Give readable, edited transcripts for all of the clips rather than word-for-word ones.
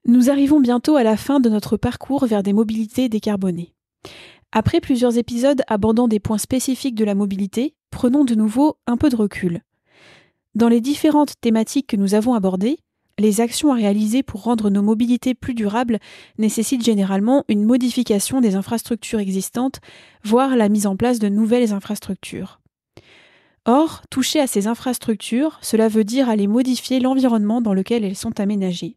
Nous arrivons bientôt à la fin de notre parcours vers des mobilités décarbonées. Après plusieurs épisodes abordant des points spécifiques de la mobilité, prenons de nouveau un peu de recul. Dans les différentes thématiques que nous avons abordées, les actions à réaliser pour rendre nos mobilités plus durables nécessitent généralement une modification des infrastructures existantes, voire la mise en place de nouvelles infrastructures. Or, toucher à ces infrastructures, cela veut dire aller modifier l'environnement dans lequel elles sont aménagées.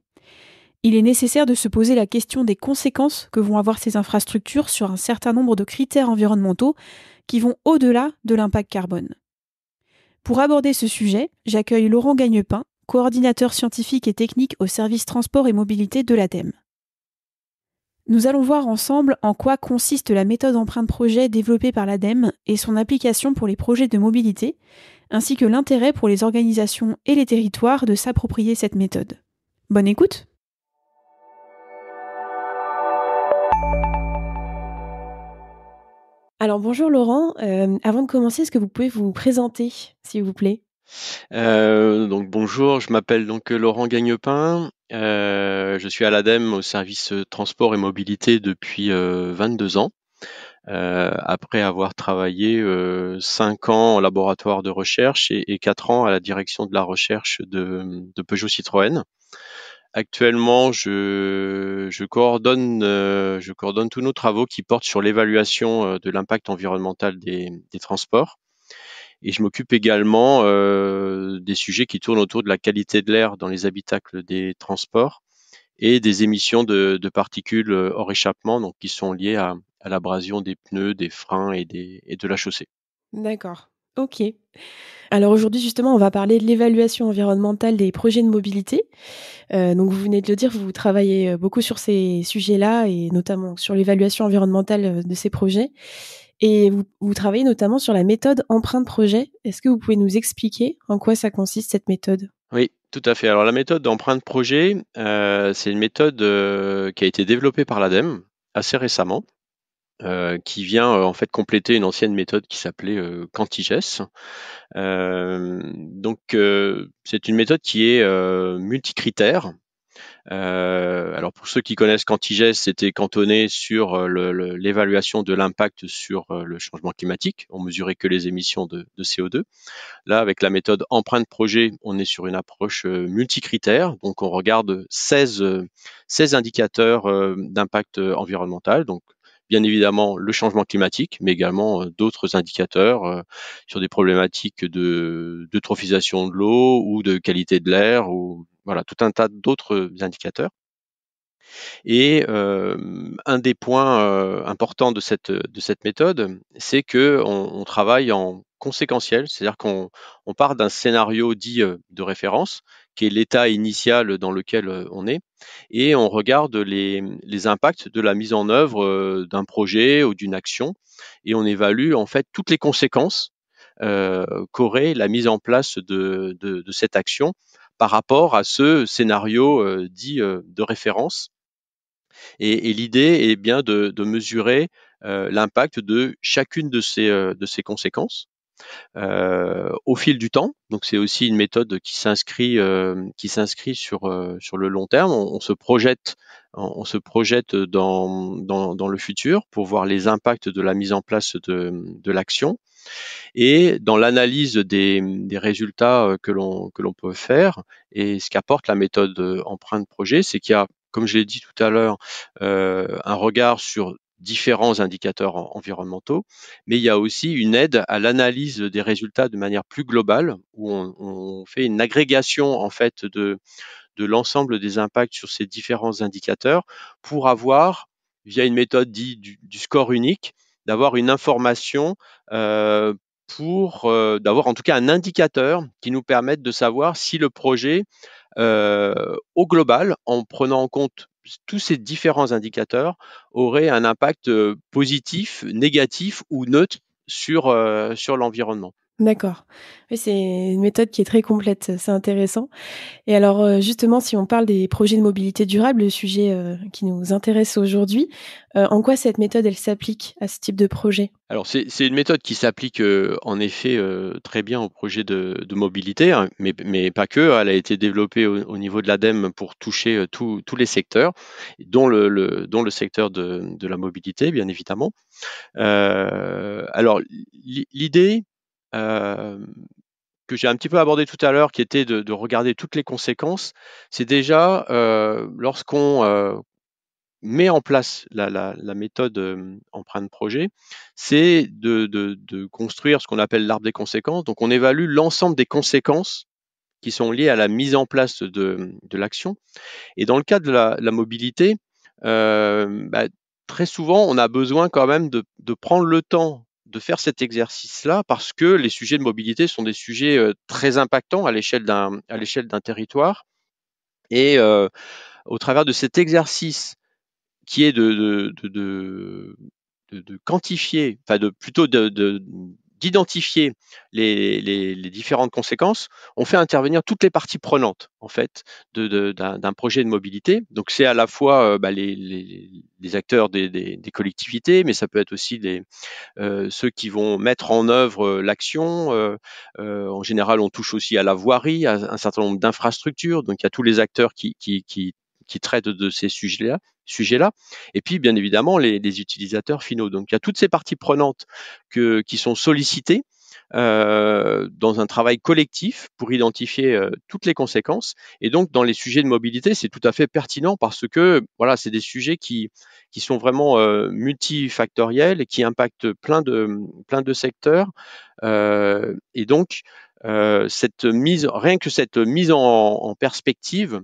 Il est nécessaire de se poser la question des conséquences que vont avoir ces infrastructures sur un certain nombre de critères environnementaux qui vont au-delà de l'impact carbone. Pour aborder ce sujet, j'accueille Laurent Gagnepin, coordinateur scientifique et technique au service transport et mobilité de l'ADEME. Nous allons voir ensemble en quoi consiste la méthode empreinte projet développée par l'ADEME et son application pour les projets de mobilité, ainsi que l'intérêt pour les organisations et les territoires de s'approprier cette méthode. Bonne écoute! Alors bonjour Laurent, avant de commencer, est-ce que vous pouvez vous présenter, s'il vous plaît? Donc bonjour, je m'appelle donc Laurent Gagnepin. Je suis à l'ADEME au service transport et mobilité depuis 22 ans. Après avoir travaillé 5 ans en laboratoire de recherche et 4 ans à la direction de la recherche de Peugeot Citroën. Actuellement, je coordonne tous nos travaux qui portent sur l'évaluation de l'impact environnemental des transports. Et je m'occupe également des sujets qui tournent autour de la qualité de l'air dans les habitacles des transports et des émissions de particules hors échappement, donc qui sont liées à l'abrasion des pneus, des freins et de la chaussée. D'accord, ok. Alors aujourd'hui justement, on va parler de l'évaluation environnementale des projets de mobilité. Donc vous venez de le dire, vous travaillez beaucoup sur ces sujets-là et notamment sur l'évaluation environnementale de ces projets. Et vous travaillez notamment sur la méthode empreinte projet. Est-ce que vous pouvez nous expliquer en quoi ça consiste cette méthode? Oui, tout à fait. Alors la méthode d'empreinte projet, c'est une méthode qui a été développée par l'ADEME assez récemment. Qui vient en fait compléter une ancienne méthode qui s'appelait Quantigès. C'est une méthode qui est multicritère. Alors pour ceux qui connaissent Quantigès, c'était cantonné sur l'évaluation de l'impact sur le changement climatique. On mesurait que les émissions de CO2. Là, avec la méthode empreinte projet, on est sur une approche multicritère. Donc on regarde 16 indicateurs d'impact environnemental. Donc bien évidemment le changement climatique, mais également d'autres indicateurs sur des problématiques d'eutrophisation de l'eau ou de qualité de l'air, ou voilà, tout un tas d'autres indicateurs. Et un des points importants de cette méthode, c'est que on travaille en conséquentiel, c'est-à-dire qu'on part d'un scénario dit de référence, qui est l'état initial dans lequel on est, et on regarde les impacts de la mise en œuvre d'un projet ou d'une action, et on évalue en fait toutes les conséquences qu'aurait la mise en place de cette action par rapport à ce scénario dit de référence. Et l'idée est bien de mesurer l'impact de chacune de ces conséquences au fil du temps. Donc c'est aussi une méthode qui s'inscrit sur le long terme. On se projette dans le futur pour voir les impacts de la mise en place de l'action. Et dans l'analyse des résultats que l'on peut faire, et ce qu'apporte la méthode empreinte projet, c'est qu'il y a, comme je l'ai dit tout à l'heure, un regard sur différents indicateurs environnementaux, mais il y a aussi une aide à l'analyse des résultats de manière plus globale, où on fait une agrégation en fait de l'ensemble des impacts sur ces différents indicateurs pour avoir, via une méthode dite du score unique, d'avoir une information d'avoir en tout cas un indicateur qui nous permette de savoir si le projet, au global, en prenant en compte tous ces différents indicateurs, aurait un impact positif, négatif ou neutre sur l'environnement. D'accord. Oui, c'est une méthode qui est très complète, c'est intéressant. Et alors, justement, si on parle des projets de mobilité durable, le sujet, qui nous intéresse aujourd'hui, en quoi cette méthode, elle s'applique à ce type de projet? Alors c'est une méthode qui s'applique, en effet, très bien aux projets de mobilité, hein, mais pas que. Elle a été développée au niveau de l'ADEME pour toucher, tous les secteurs, dont le secteur de la mobilité, bien évidemment. Alors l'idée, hem, que j'ai un petit peu abordée tout à l'heure, qui était de regarder toutes les conséquences, c'est déjà, lorsqu'on, met en place la méthode empreinte projet, c'est de construire ce qu'on appelle l'arbre des conséquences. Donc on évalue l'ensemble des conséquences qui sont liées à la mise en place de l'action. Et dans le cas de la mobilité, bah, très souvent, on a besoin quand même de prendre le temps de faire cet exercice-là parce que les sujets de mobilité sont des sujets très impactants à l'échelle d'un territoire. Et au travers de cet exercice qui est de quantifier, enfin plutôt d'identifier les différentes conséquences, on fait intervenir toutes les parties prenantes en fait d'un projet de mobilité. Donc c'est à la fois bah, les acteurs des collectivités, mais ça peut être aussi ceux qui vont mettre en œuvre l'action. En général, on touche aussi à la voirie, à un certain nombre d'infrastructures. Donc il y a tous les acteurs qui traitent de ces sujets-là. Et puis, bien évidemment, les utilisateurs finaux. Donc, il y a toutes ces parties prenantes qui sont sollicitées dans un travail collectif pour identifier toutes les conséquences. Et donc, dans les sujets de mobilité, c'est tout à fait pertinent parce que voilà, c'est des sujets qui sont vraiment multifactoriels et qui impactent plein de secteurs. Et donc, rien que cette mise en perspective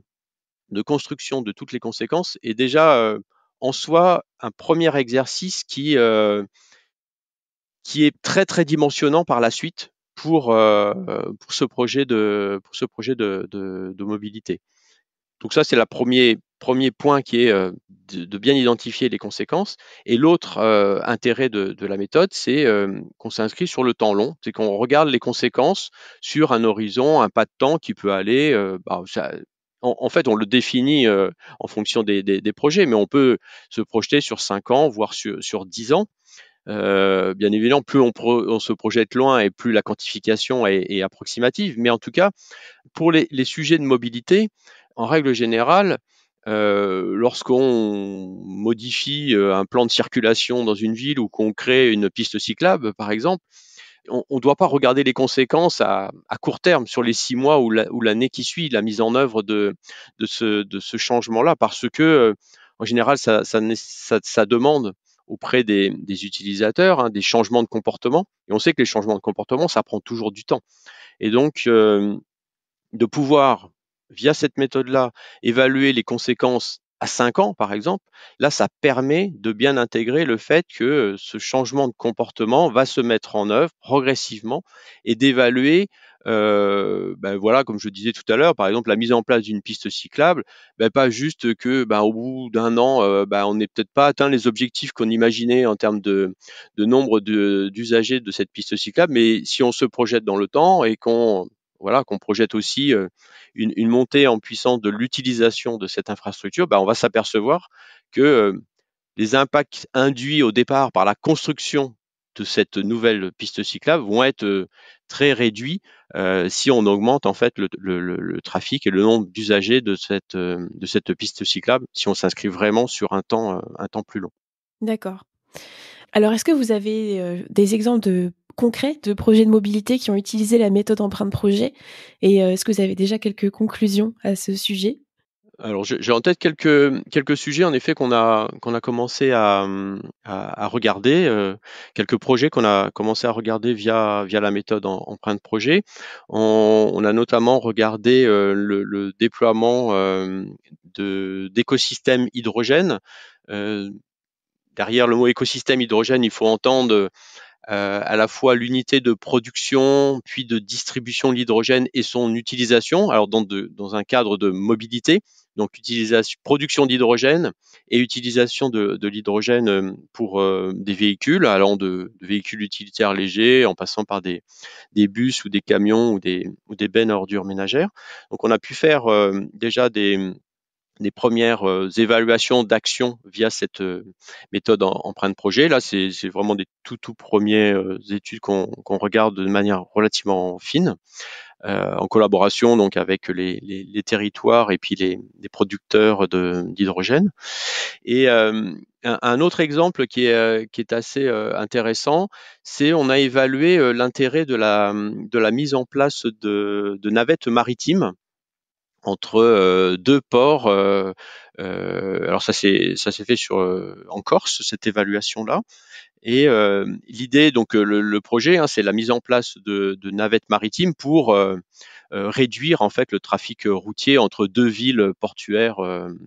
de construction de toutes les conséquences est déjà en soi un premier exercice qui est très très dimensionnant par la suite pour ce projet de mobilité. Donc ça, c'est le premier point qui est de bien identifier les conséquences. Et l'autre intérêt de la méthode, c'est qu'on s'inscrit sur le temps long, c'est qu'on regarde les conséquences sur un horizon, un pas de temps qui peut aller. En fait, on le définit en fonction des projets, mais on peut se projeter sur 5 ans, voire sur 10 ans. Bien évidemment, plus on se projette loin et plus la quantification est approximative. Mais en tout cas, pour les sujets de mobilité, en règle générale, lorsqu'on modifie un plan de circulation dans une ville ou qu'on crée une piste cyclable, par exemple, on ne doit pas regarder les conséquences à court terme, sur les 6 mois ou l'année qui suit la mise en œuvre de ce changement-là, parce que, en général, ça demande auprès des utilisateurs des changements de comportement. Et on sait que les changements de comportement, ça prend toujours du temps. Et donc, de pouvoir, via cette méthode-là, évaluer les conséquences à 5 ans, par exemple, là, ça permet de bien intégrer le fait que ce changement de comportement va se mettre en œuvre progressivement et d'évaluer, ben voilà, comme je disais tout à l'heure, par exemple, la mise en place d'une piste cyclable, ben pas juste que ben, au bout d'un an, ben, on n'est peut-être pas atteint les objectifs qu'on imaginait en termes de nombre d'usagers de cette piste cyclable, mais si on se projette dans le temps et qu'on projette aussi une montée en puissance de l'utilisation de cette infrastructure, ben, on va s'apercevoir que les impacts induits au départ par la construction de cette nouvelle piste cyclable vont être très réduits si on augmente en fait le trafic et le nombre d'usagers de cette piste cyclable, si on s'inscrit vraiment sur un temps plus long. D'accord. Alors, est-ce que vous avez, des exemples concrets de projets de mobilité qui ont utilisé la méthode empreinte projet? Et est-ce que vous avez déjà quelques conclusions à ce sujet? Alors, j'ai en tête quelques sujets en effet qu'on a commencé à regarder, quelques projets qu'on a commencé à regarder via la méthode empreinte projet. On a notamment regardé le déploiement d'écosystèmes hydrogène. Heu, Derrière le mot écosystème hydrogène, il faut entendre à la fois l'unité de production, puis de distribution de l'hydrogène et son utilisation, alors dans un cadre de mobilité. donc production d'hydrogène et utilisation de l'hydrogène pour des véhicules, allant de véhicules utilitaires légers en passant par des bus ou des camions ou des bennes à ordures ménagères. Donc on a pu faire déjà des premières évaluations d'action via cette méthode empreinte projet. Là, c'est vraiment des tout premières études qu'on regarde de manière relativement fine, en collaboration donc avec les territoires et puis les producteurs d'hydrogène. Et un autre exemple qui est assez intéressant, c'est on a évalué l'intérêt de la mise en place de navettes maritimes entre deux ports. Alors ça s'est fait en Corse, cette évaluation-là. Et l'idée, donc le projet, c'est la mise en place de navettes maritimes pour réduire en fait le trafic routier entre deux villes portuaires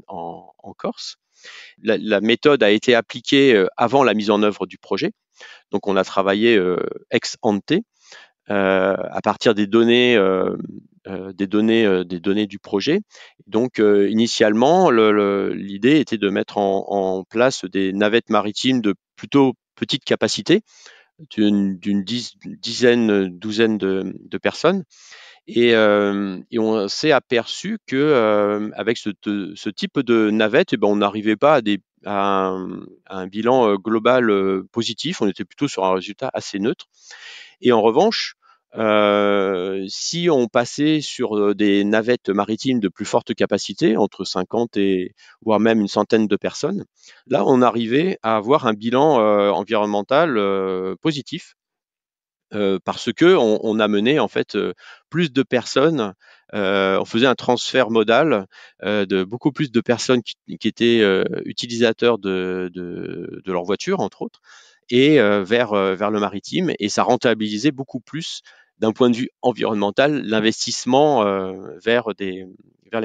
en Corse. La méthode a été appliquée avant la mise en œuvre du projet. Donc on a travaillé ex ante à partir des données du projet. Donc initialement, l'idée était de mettre en place des navettes maritimes de plutôt petite capacité, d'une douzaine de personnes. Et on s'est aperçu que avec ce type de navette, on n'arrivait pas à un bilan global positif. On était plutôt sur un résultat assez neutre. Et en revanche, si on passait sur des navettes maritimes de plus forte capacité, entre 50 et voire même une centaine de personnes, là, on arrivait à avoir un bilan environnemental positif. Parce que on amenait en fait plus de personnes, on faisait un transfert modal de beaucoup plus de personnes qui étaient utilisateurs de leur voiture, entre autres, et vers le maritime, et ça rentabilisait beaucoup plus d'un point de vue environnemental l'investissement vers les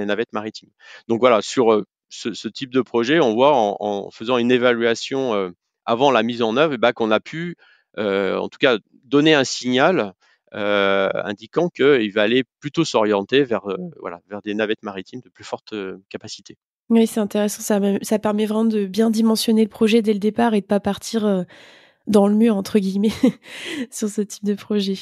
navettes maritimes. Donc voilà, sur ce type de projet, on voit en faisant une évaluation avant la mise en œuvre, qu'on a pu en tout cas donner un signal indiquant qu'il va aller plutôt s'orienter vers des navettes maritimes de plus forte capacité. Oui, c'est intéressant. Ça permet vraiment de bien dimensionner le projet dès le départ et de pas partir dans le mur, entre guillemets, sur ce type de projet.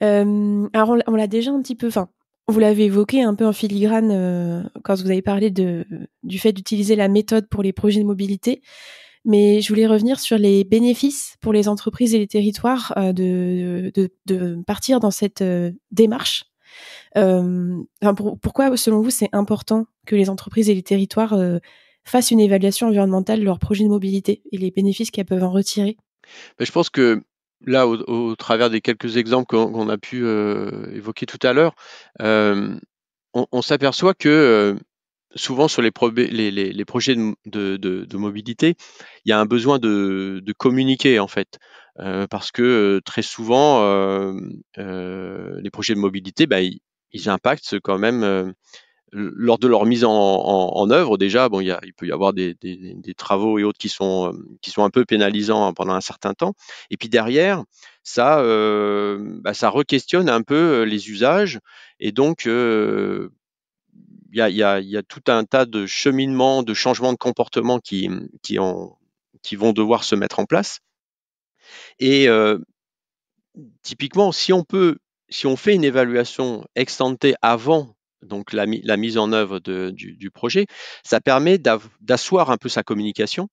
Alors on l'a déjà un petit peu, enfin, vous l'avez évoqué un peu en filigrane quand vous avez parlé du fait d'utiliser la méthode pour les projets de mobilité. Mais je voulais revenir sur les bénéfices pour les entreprises et les territoires de partir dans cette démarche. Pourquoi, selon vous, c'est important que les entreprises et les territoires fassent une évaluation environnementale de leurs projets de mobilité et les bénéfices qu'elles peuvent en retirer? Je pense que là, au travers des quelques exemples qu'on a pu évoquer tout à l'heure, on s'aperçoit que souvent sur les projets de mobilité, il y a un besoin de communiquer en fait, parce que très souvent les projets de mobilité, ils impactent quand même lors de leur mise en œuvre. Déjà, il peut y avoir des travaux et autres qui sont un peu pénalisants pendant un certain temps. Et puis derrière, ça re-questionne un peu les usages, et donc il y a tout un tas de cheminements, de changements de comportement qui vont devoir se mettre en place. Et typiquement, si on fait une évaluation ex ante avant donc la mise en œuvre du projet, ça permet d'asseoir un peu sa communication,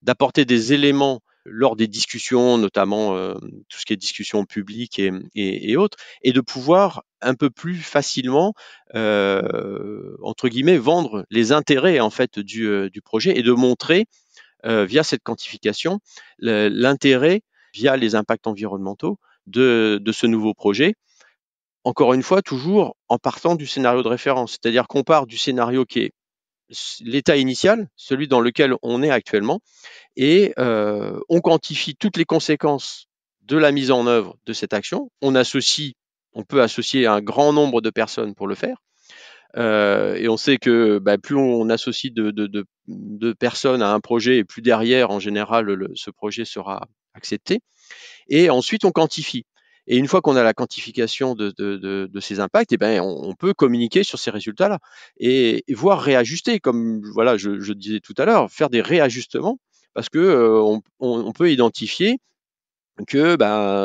d'apporter des éléments lors des discussions, notamment tout ce qui est discussion publique et autres, et de pouvoir un peu plus facilement, entre guillemets, vendre les intérêts en fait du projet, et de montrer via cette quantification l'intérêt via les impacts environnementaux de ce nouveau projet. Encore une fois, toujours en partant du scénario de référence, c'est-à-dire qu'on part du scénario qui est l'état initial, celui dans lequel on est actuellement, et on quantifie toutes les conséquences de la mise en œuvre de cette action. On peut associer un grand nombre de personnes pour le faire. Et on sait que plus on associe de personnes à un projet, et plus derrière, en général, ce projet sera accepté. Et ensuite, on quantifie. Et une fois qu'on a la quantification de ces impacts, eh ben, on peut communiquer sur ces résultats-là et voire réajuster, comme voilà, je disais tout à l'heure, faire des réajustements parce que on peut identifier que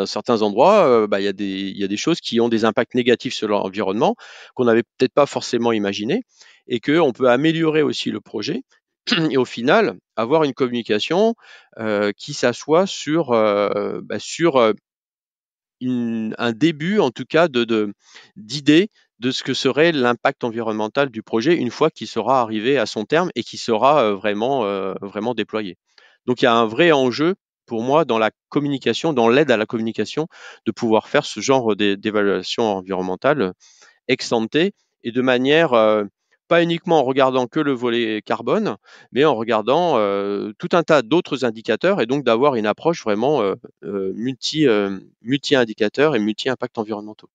certains endroits, il y a des choses qui ont des impacts négatifs sur l'environnement qu'on n'avait peut-être pas forcément imaginé et qu'on peut améliorer aussi le projet et au final avoir une communication qui s'assoit sur un début en tout cas d'idée de ce que serait l'impact environnemental du projet une fois qu'il sera arrivé à son terme et qu'il sera vraiment déployé. Donc il y a un vrai enjeu pour moi dans la communication, dans l'aide à la communication, de pouvoir faire ce genre d'évaluation environnementale ex ante et de manière pas uniquement en regardant que le volet carbone, mais en regardant tout un tas d'autres indicateurs et donc d'avoir une approche vraiment multi-indicateurs et multi-impacts environnementaux.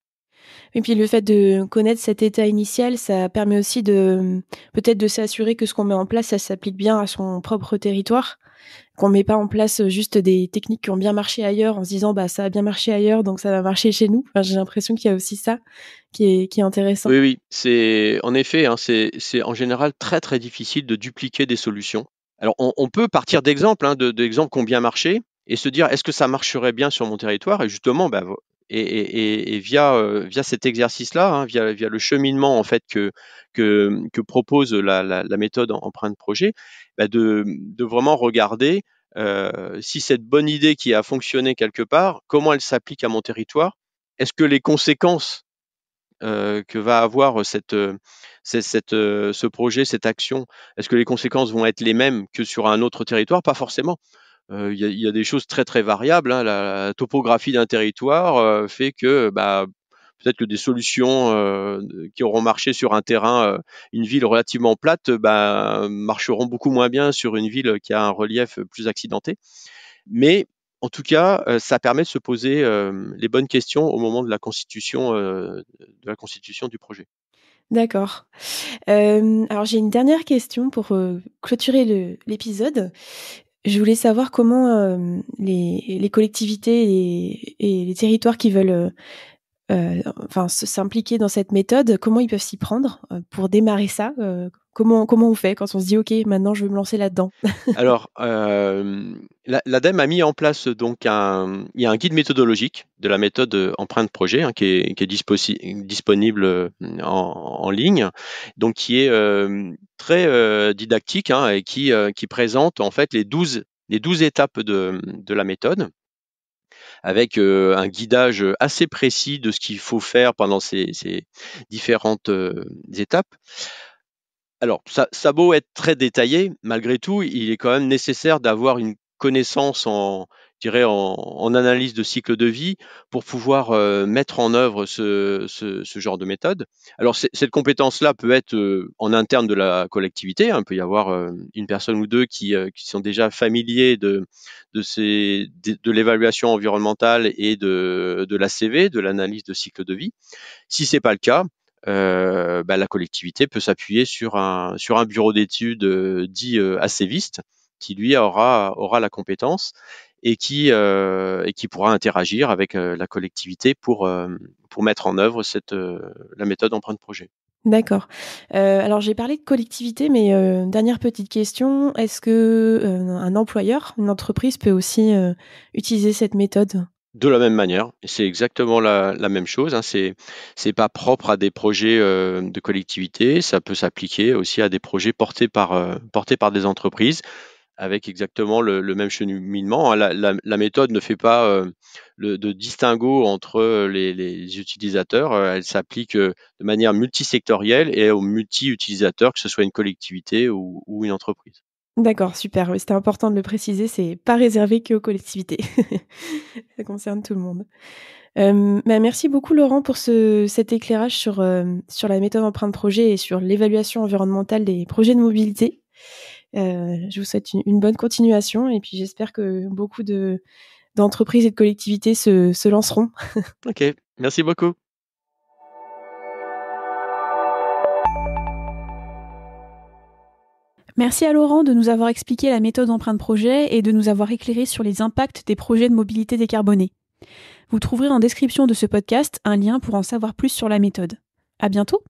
Et puis le fait de connaître cet état initial, ça permet aussi de peut-être de s'assurer que ce qu'on met en place, ça s'applique bien à son propre territoire, qu'on met pas en place juste des techniques qui ont bien marché ailleurs en se disant ça a bien marché ailleurs donc ça va marcher chez nous. Enfin, j'ai l'impression qu'il y a aussi ça qui est intéressant. Oui, oui, c'est en effet, hein, c'est en général très très difficile de dupliquer des solutions. Alors on peut partir d'exemples, hein, d'exemples qui ont bien marché et se dire est-ce que ça marcherait bien sur mon territoire et justement et via cet exercice-là, hein, via le cheminement en fait que propose la méthode empreinte projet, de vraiment regarder si cette bonne idée qui a fonctionné quelque part, comment elle s'applique à mon territoire. Est-ce que les conséquences que va avoir ce projet, cette action, est-ce que les conséquences vont être les mêmes que sur un autre territoire? Pas forcément. Il y a des choses très très variables, hein. La topographie d'un territoire fait que peut-être que des solutions qui auront marché sur un terrain, une ville relativement plate, marcheront beaucoup moins bien sur une ville qui a un relief plus accidenté. Mais en tout cas, ça permet de se poser les bonnes questions au moment de la constitution du projet. D'accord. Alors j'ai une dernière question pour, clôturer l'épisode. Je voulais savoir comment, les collectivités et les territoires qui veulent, enfin s'impliquer dans cette méthode, comment ils peuvent s'y prendre, pour démarrer ça? Comment on fait quand on se dit: «OK, maintenant je veux me lancer là-dedans»? Alors, l'ADEME a mis en place donc il y a un guide méthodologique de la méthode empreinte projet, hein, qui est disponible en ligne, donc qui est très didactique, hein, et qui présente en fait les douze étapes de la méthode, avec un guidage assez précis de ce qu'il faut faire pendant ces différentes étapes. Alors, ça a beau être très détaillé, malgré tout, il est quand même nécessaire d'avoir une connaissance je dirais en analyse de cycle de vie pour pouvoir mettre en œuvre ce genre de méthode. Alors, cette compétence-là peut être en interne de la collectivité, hein. Il peut y avoir une personne ou deux qui sont déjà familiers de l'évaluation environnementale et de l'ACV, de l'analyse de cycle de vie. Si c'est pas le cas, la collectivité peut s'appuyer sur un bureau d'études dit ACViste, qui lui aura la compétence et qui pourra interagir avec la collectivité pour mettre en œuvre la méthode empreinte projet. D'accord. Alors j'ai parlé de collectivité, mais dernière petite question, est-ce que, un employeur, une entreprise peut aussi, utiliser cette méthode? De la même manière, c'est exactement la même chose, hein. C'est pas propre à des projets de collectivité, ça peut s'appliquer aussi à des projets portés par des entreprises, avec exactement le même cheminement, hein. La méthode ne fait pas de distinguo entre les utilisateurs. Elle s'applique de manière multisectorielle et aux multi-utilisateurs, que ce soit une collectivité ou une entreprise. D'accord, super, oui, c'était important de le préciser, c'est pas réservé qu'aux collectivités. Ça concerne tout le monde. Merci beaucoup Laurent pour cet éclairage sur la méthode empreinte projet et sur l'évaluation environnementale des projets de mobilité. Je vous souhaite une bonne continuation et puis j'espère que beaucoup d'entreprises et de collectivités se lanceront. Ok, merci beaucoup. Merci à Laurent de nous avoir expliqué la méthode empreinte projet et de nous avoir éclairé sur les impacts des projets de mobilité décarbonée. Vous trouverez en description de ce podcast un lien pour en savoir plus sur la méthode. À bientôt!